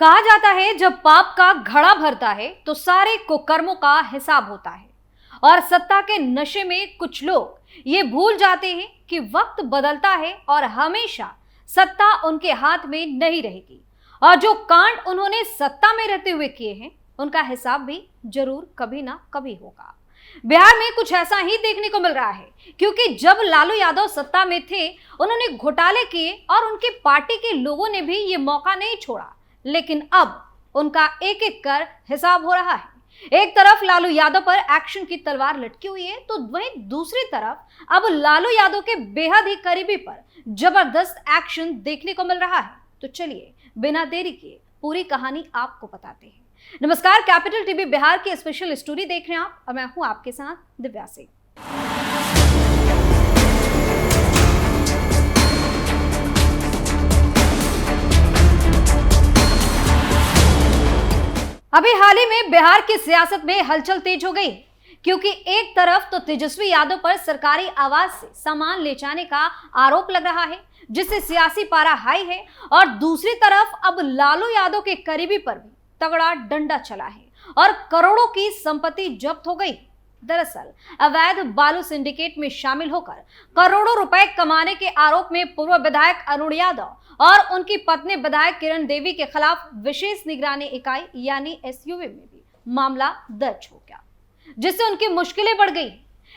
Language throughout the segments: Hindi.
कहा जाता है जब पाप का घड़ा भरता है तो सारे कुकर्मों का हिसाब होता है। और सत्ता के नशे में कुछ लोग ये भूल जाते हैं कि वक्त बदलता है और हमेशा सत्ता उनके हाथ में नहीं रहेगी और जो कांड उन्होंने सत्ता में रहते हुए किए हैं उनका हिसाब भी जरूर कभी ना कभी होगा। बिहार में कुछ ऐसा ही देखने को मिल रहा है, क्योंकि जब लालू यादव सत्ता में थे उन्होंने घोटाले किए और उनकी पार्टी के लोगों ने भी ये मौका नहीं छोड़ा, लेकिन अब उनका एक एक कर हिसाब हो रहा है। एक तरफ लालू यादव पर एक्शन की तलवार लटकी हुई है तो वहीं दूसरी तरफ अब लालू यादव के बेहद ही करीबी पर जबरदस्त एक्शन देखने को मिल रहा है। तो चलिए बिना देरी किए पूरी कहानी आपको बताते हैं। नमस्कार, कैपिटल टीवी बिहार की स्पेशल स्टोरी देख रहे हैं आप और मैं हूं आपके साथ दिव्या सिंह। अभी हाल ही में बिहार की सियासत में हलचल तेज हो गई, क्योंकि एक तरफ तो तेजस्वी यादव पर सरकारी आवाज से सामान ले जाने का आरोप लग रहा है जिससे सियासी पारा हाई है, और दूसरी तरफ अब लालू यादव के करीबी पर भी तगड़ा डंडा चला है और करोड़ों की संपत्ति जब्त हो गई। दरअसल अवैध बालू सिंडिकेट में शामिल होकर करोड़ों रुपए कमाने के आरोप में पूर्व विधायक अरुण यादव और उनकी पत्नी विधायक किरण देवी के खिलाफ विशेष निगरानी इकाई यानी एसयूवी में भी मामला दर्ज हो गया, जिससे उनकी मुश्किलें बढ़ गई।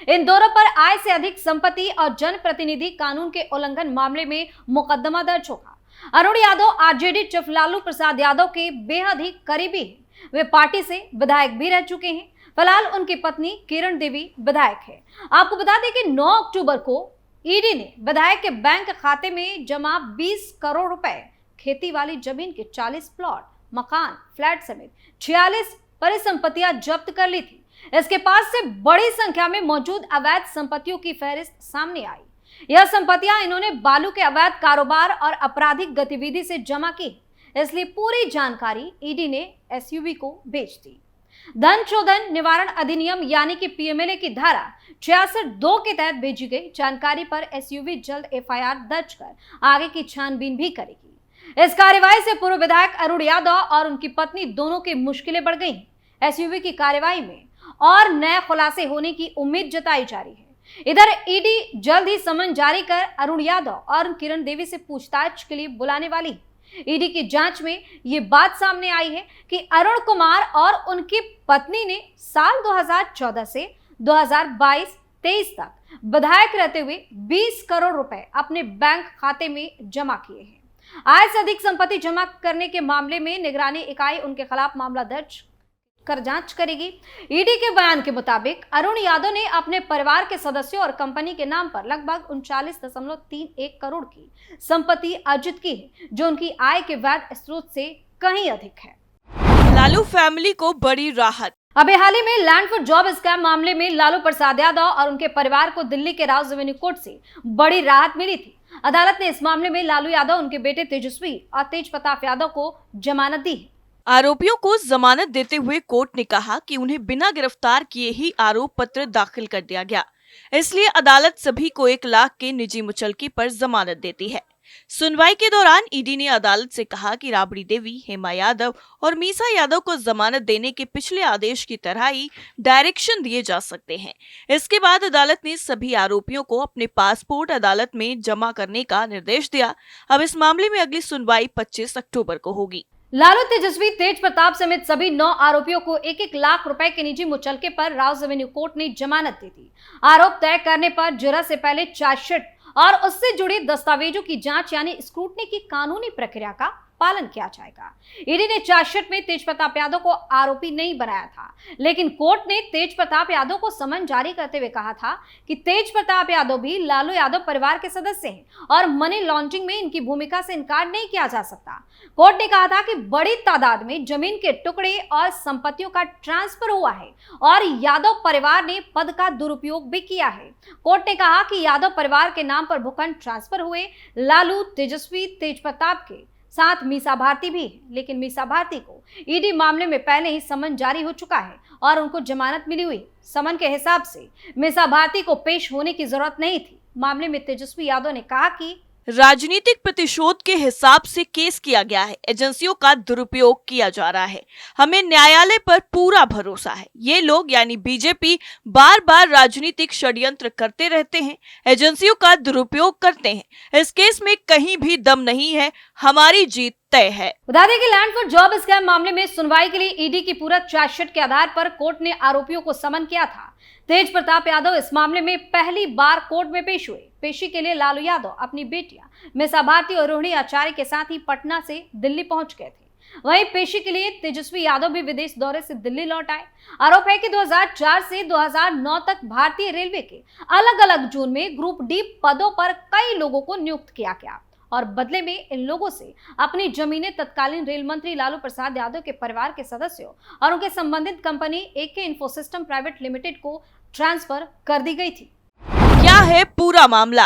इन दोनों पर आय से अधिक संपत्ति और जनप्रतिनिधि कानून के उल्लंघन मामले में मुकदमा दर्ज होगा। अरुण यादव आरजेडी चीफ लालू प्रसाद यादव के बेहद ही करीबी हैं। वे पार्टी से विधायक भी रह चुके हैं। फिलहाल उनकी पत्नी किरण देवी विधायक है। आपको बता दें कि 9 अक्टूबर को ईडी ने विधायक के बैंक खाते में जमा 20 करोड़ रुपए, खेती वाली जमीन के 40 प्लॉट, मकान, फ्लैट समेत 46 परिसंपत्तियां जब्त कर ली थी। इसके पास से बड़ी संख्या में मौजूद अवैध संपत्तियों की फहरिस्त सामने आई। यह संपत्तियां इन्होंने बालू के अवैध कारोबार और आपराधिक गतिविधि से जमा की, इसलिए पूरी जानकारी ईडी ने एसयूवी को भेज दी। धन शोधन निवारण अधिनियम यानी कि पीएमएलए की धारा 66(2) के तहत भेजी गई जानकारी पर एसयूवी जल्द एफआईआर दर्ज कर आगे की छानबीन भी करेगी। इस कार्यवाही से पूर्व विधायक अरुण यादव और उनकी पत्नी दोनों की मुश्किलें बढ़ गई। एसयूवी की कार्यवाही में और नए खुलासे होने की उम्मीद जताई जा रही है। इधर ईडी जल्द ही समन जारी कर अरुण यादव और किरण देवी से पूछताछ के लिए बुलाने वाली। ईडी की जांच में ये बात सामने आई है कि अरुण कुमार और उनकी पत्नी ने साल 2014 से 2022-23 तक विधायक रहते हुए 20 करोड़ रुपए अपने बैंक खाते में जमा किए हैं। आय से अधिक संपत्ति जमा करने के मामले में निगरानी इकाई उनके खिलाफ मामला दर्ज कर जांच करेगी। ईडी के बयान के मुताबिक अरुण यादव ने अपने परिवार के सदस्यों और कंपनी के नाम पर लगभग 39.31 करोड़ की संपत्ति अर्जित की है, जो उनकी आय के वैध स्रोत से कहीं अधिक है। लालू फैमिली को बड़ी राहत। अभी हाल ही में लैंड फॉर जॉब स्कैम मामले में लालू प्रसाद यादव और उनके परिवार को दिल्ली के राउज रेवेन्यू कोर्ट से बड़ी राहत मिली थी। अदालत ने इस मामले में लालू यादव, उनके बेटे तेजस्वी और तेज प्रताप यादव को जमानत दी है। आरोपियों को जमानत देते हुए कोर्ट ने कहा कि उन्हें बिना गिरफ्तार किए ही आरोप पत्र दाखिल कर दिया गया, इसलिए अदालत सभी को 1 लाख के निजी मुचलकी पर जमानत देती है। सुनवाई के दौरान ईडी ने अदालत से कहा कि राबड़ी देवी, हेमा यादव और मीसा यादव को जमानत देने के पिछले आदेश की तरह ही डायरेक्शन दिए जा सकते हैं। इसके बाद अदालत ने सभी आरोपियों को अपने पासपोर्ट अदालत में जमा करने का निर्देश दिया। अब इस मामले में अगली सुनवाई 25 अक्टूबर को होगी। लालू, तेजस्वी, तेज प्रताप समेत सभी 9 आरोपियों को 1-1 लाख रुपए के निजी मुचलके पर राउज रेवेन्यू कोर्ट ने जमानत दी थी। आरोप तय करने पर जिरह से पहले चार्जशीट और उससे जुड़े दस्तावेजों की जांच यानी स्क्रूटनी की कानूनी प्रक्रिया का पालन किया जाएगा। ईडी ने चार्जशीट में तेज प्रताप यादव को आरोपी नहीं बनाया था, लेकिन कोर्ट ने तेज प्रताप यादव को समन जारी करते हुए कहा था कि तेज प्रताप यादव भी लालू यादव परिवार के सदस्य हैं और मनी लॉन्ड्रिंग में इनकी भूमिका से इनकार नहीं किया जा सकता। कोर्ट ने कहा था कि बड़ी तादाद में जमीन के टुकड़े और संपत्तियों का ट्रांसफर हुआ है और यादव परिवार ने पद का दुरुपयोग भी किया है। कोर्ट ने कहा कि यादव परिवार के नाम पर भूखंड ट्रांसफर हुए। लालू, तेजस्वी, तेज प्रताप के साथ मीसा भारती भी है, लेकिन मीसा भारती को ईडी मामले में पहले ही समन जारी हो चुका है और उनको जमानत मिली हुई। समन के हिसाब से मीसा भारती को पेश होने की जरूरत नहीं थी। मामले में तेजस्वी यादव ने कहा कि राजनीतिक प्रतिशोध के हिसाब से केस किया गया है। एजेंसियों का दुरुपयोग किया जा रहा है। हमें न्यायालय पर पूरा भरोसा है। ये लोग यानी बीजेपी बार बार राजनीतिक षड्यंत्र करते रहते हैं, एजेंसियों का दुरुपयोग करते हैं। इस केस में कहीं भी दम नहीं है, हमारी जीत तय है। बता दें कि लैंड फॉर जॉब स्कैम मामले में सुनवाई के लिए ईडी की पूरक चार्जशीट के आधार पर कोर्ट ने आरोपियों को समन किया था। तेज प्रताप यादव इस मामले में पहली बार कोर्ट में पेश हुए। पेशी के लिए लालू यादव अपनी बेटियां मिसा भारती और रोहिणी आचार्य के साथ ही पटना से दिल्ली पहुंच गए थे। वहीं पेशी के लिए तेजस्वी यादव भी विदेश दौरे से दिल्ली लौट आए। आरोप है कि 2004 से 2009 तक भारतीय रेलवे के अलग अलग जोन में ग्रुप डी पदों पर कई लोगों को नियुक्त किया गया और बदले में इन लोगों से अपनी जमीनें तत्कालीन रेल मंत्री लालू प्रसाद यादव के परिवार के सदस्यों और उनके संबंधित कंपनी एके इन्फोसिस्टम प्राइवेट लिमिटेड को ट्रांसफर कर दी गई थी। क्या है पूरा मामला?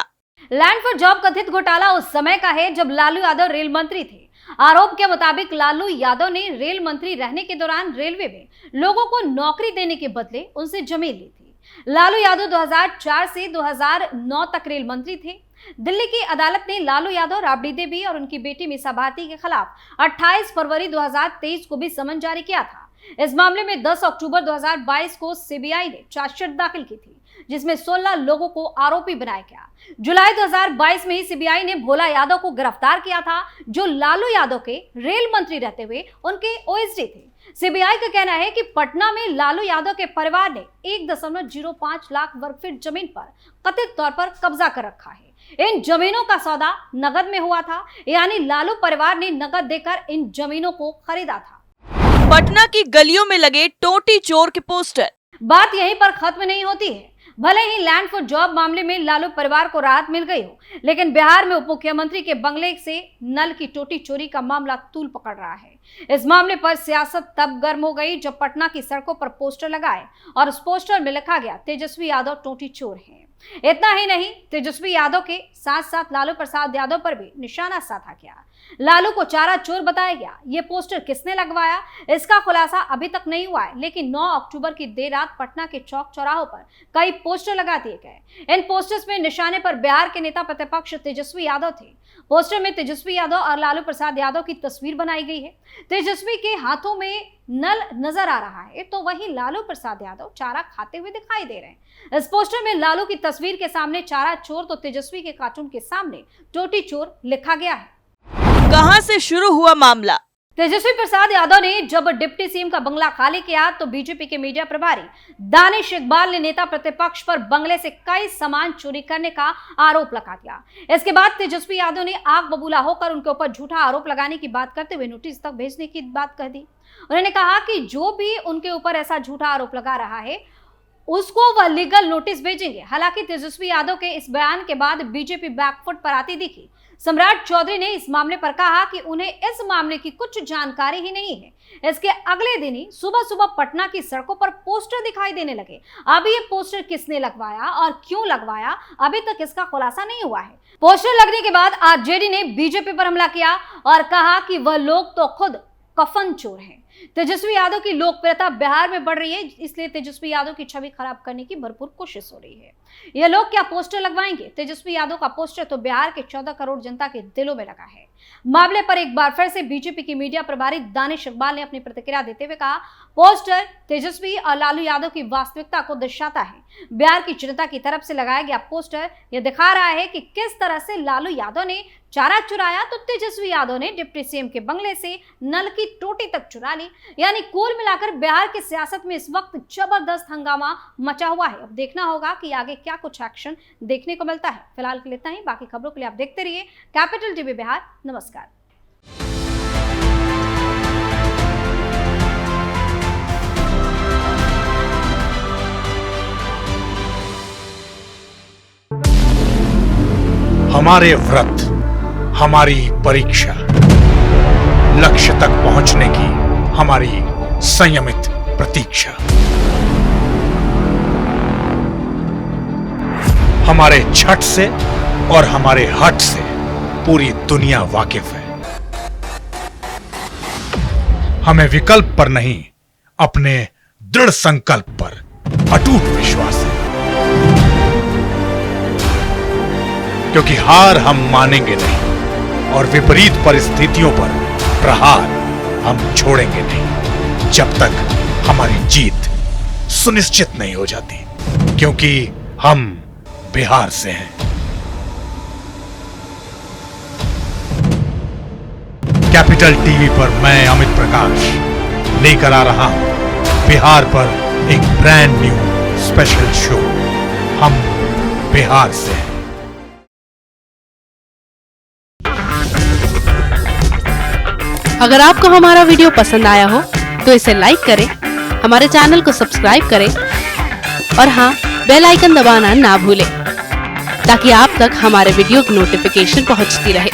लैंड फॉर जॉब कथित घोटाला उस समय का है जब लालू यादव रेल मंत्री थे। आरोप के मुताबिक लालू यादव ने रेल मंत्री रहने के दौरान रेलवे में लोगों को नौकरी देने के बदले उनसे जमीन ली थी। लालू यादव 2004 से 2009 तक रेल मंत्री थे। दिल्ली की अदालत ने लालू यादव, राबड़ी देवी और उनकी बेटी मिसा भारती के खिलाफ 28 फरवरी 2023 को भी समन जारी किया था। इस मामले में 10 अक्टूबर 2022 को सीबीआई ने चार्जशीट दाखिल की थी, जिसमें 16 लोगों को आरोपी बनाया गया। जुलाई 2022 में ही सीबीआई ने भोला यादव को गिरफ्तार किया था, जो लालू यादव के रेल मंत्री रहते हुए उनके ओएसडी थे। सीबीआई का कहना है कि पटना में लालू यादव के परिवार ने 1.05 लाख वर्ग फीट जमीन पर कथित तौर पर कब्जा कर रखा है। इन जमीनों का सौदा नगद में हुआ था, यानी लालू परिवार ने नगद देकर इन जमीनों को खरीदा था। पटना की गलियों में लगे टोटी चोर के पोस्टर। बात यहीं पर खत्म नहीं होती है। भले ही लैंड फॉर जॉब मामले में लालू परिवार को राहत मिल गई हो, लेकिन बिहार में उप मुख्यमंत्री के बंगले से नल की टोटी चोरी का मामला तूल पकड़ रहा है। इस मामले पर सियासत तब गर्म हो गई जब पटना की सड़कों पर पोस्टर लगाए और उस पोस्टर में लिखा गया तेजस्वी यादव टोटी चोर हैं। इतना ही नहीं, तेजस्वी यादव के साथ साथ लालू प्रसाद यादव पर भी निशाना साधा गया। लालू को चारा चोर बताया गया। ये पोस्टर किसने लगवाया, इसका खुलासा अभी तक नहीं हुआ है, लेकिन 9 अक्टूबर की देर रात पटना के चौक चौराहों पर कई पोस्टर लगा दिए गए। इन पोस्टर्स में निशाने पर बिहार के नेता प्रतिपक्ष तेजस्वी यादव थे। पोस्टर में तेजस्वी यादव और लालू प्रसाद यादव की तस्वीर बनाई गई है। तेजस्वी के हाथों में नल नजर आ रहा है, तो वहीं लालू प्रसाद यादव चारा खाते हुए दिखाई दे रहे हैं। इस पोस्टर में लालू की तस्वीर के सामने चारा चोर तो तेजस्वी के कार्टून के सामने टोटी चोर लिखा गया है। कहां से शुरू हुआ मामला? तेजस्वी प्रसाद यादव ने जब डिप्टी सीएम का बंगला खाली किया तो बीजेपी के मीडिया प्रभारी दानिश इकबाल ने नेता प्रतिपक्ष पर बंगले से कई सामान चोरी करने का आरोप लगा दिया। इसके बाद तेजस्वी यादव ने आग बबूला होकर उनके ऊपर झूठा आरोप लगाने की बात करते हुए नोटिस तक भेजने की बात कह दी। उन्होंने कहा कि जो भी उनके ऊपर ऐसा झूठा आरोप लगा रहा है उसको वह लीगल नोटिस भेजेंगे। हालांकि तेजस्वी यादव के इस बयान के बाद बीजेपी बैकफुट पर आती दिखी। सम्राट चौधरी ने इस मामले पर कहा कि उन्हें इस मामले की कुछ जानकारी ही नहीं है। इसके अगले दिन ही सुबह सुबह पटना की सड़कों पर पोस्टर दिखाई देने लगे। अब ये पोस्टर किसने लगवाया और क्यों लगवाया, अभी तक इसका खुलासा नहीं हुआ है। पोस्टर लगने के बाद आरजेडी ने बीजेपी पर हमला किया और कहा कि वह लोग तो खुद कफन चोर हैं। तेजस्वी यादव की लोकप्रियता बिहार में बढ़ रही है, इसलिए तेजस्वी यादव की छवि खराब करने की भरपूर कोशिश हो रही है। ये लोग क्या पोस्टर लगवाएंगे? तेजस्वी यादव का पोस्टर तो बिहार के 14 करोड़ जनता के दिलों में लगा है। मामले पर एक बार फिर से बीजेपी की मीडिया प्रभारी दानिश इकबाल ने अपनी प्रतिक्रिया देते हुए कहा, पोस्टर तेजस्वी और लालू यादव की वास्तविकता को दर्शाता है। बिहार की जनता की तरफ से लगाया गया पोस्टर यह दिखा रहा है कि किस तरह से लालू यादव ने चारा चुराया तो तेजस्वी यादव ने डिप्टी सीएम के बंगले से नल की टोटी तक चुरा ली। यानी कुल मिलाकर बिहार की सियासत में इस वक्त जबरदस्त हंगामा मचा हुआ है। अब देखना होगा कि आगे क्या कुछ एक्शन देखने को मिलता है। फिलहाल के लिए इतना ही। बाकी खबरों के लिए आप देखते रहिए कैपिटल टीवी बिहार। नमस्कार। हमारे व्रत, हमारी परीक्षा, लक्ष्य तक पहुंचने की हमारी संयमित प्रतीक्षा। हमारे छठ से और हमारे हठ से पूरी दुनिया वाकिफ है। हमें विकल्प पर नहीं, अपने दृढ़ संकल्प पर अटूट विश्वास है। क्योंकि हार हम मानेंगे नहीं और विपरीत परिस्थितियों पर प्रहार हम छोड़ेंगे नहीं जब तक हमारी जीत सुनिश्चित नहीं हो जाती, क्योंकि हम बिहार से हैं। कैपिटल टीवी पर मैं अमित प्रकाश लेकर आ रहा हूं बिहार पर एक ब्रांड न्यू स्पेशल शो, हम बिहार से हैं। अगर आपको हमारा वीडियो पसंद आया हो तो इसे लाइक करें, हमारे चैनल को सब्सक्राइब करें और हाँ, बेल आइकन दबाना ना भूलें ताकि आप तक हमारे वीडियो की नोटिफिकेशन पहुंचती रहे।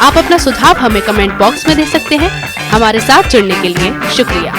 आप अपना सुझाव हमें कमेंट बॉक्स में दे सकते हैं। हमारे साथ जुड़ने के लिए शुक्रिया।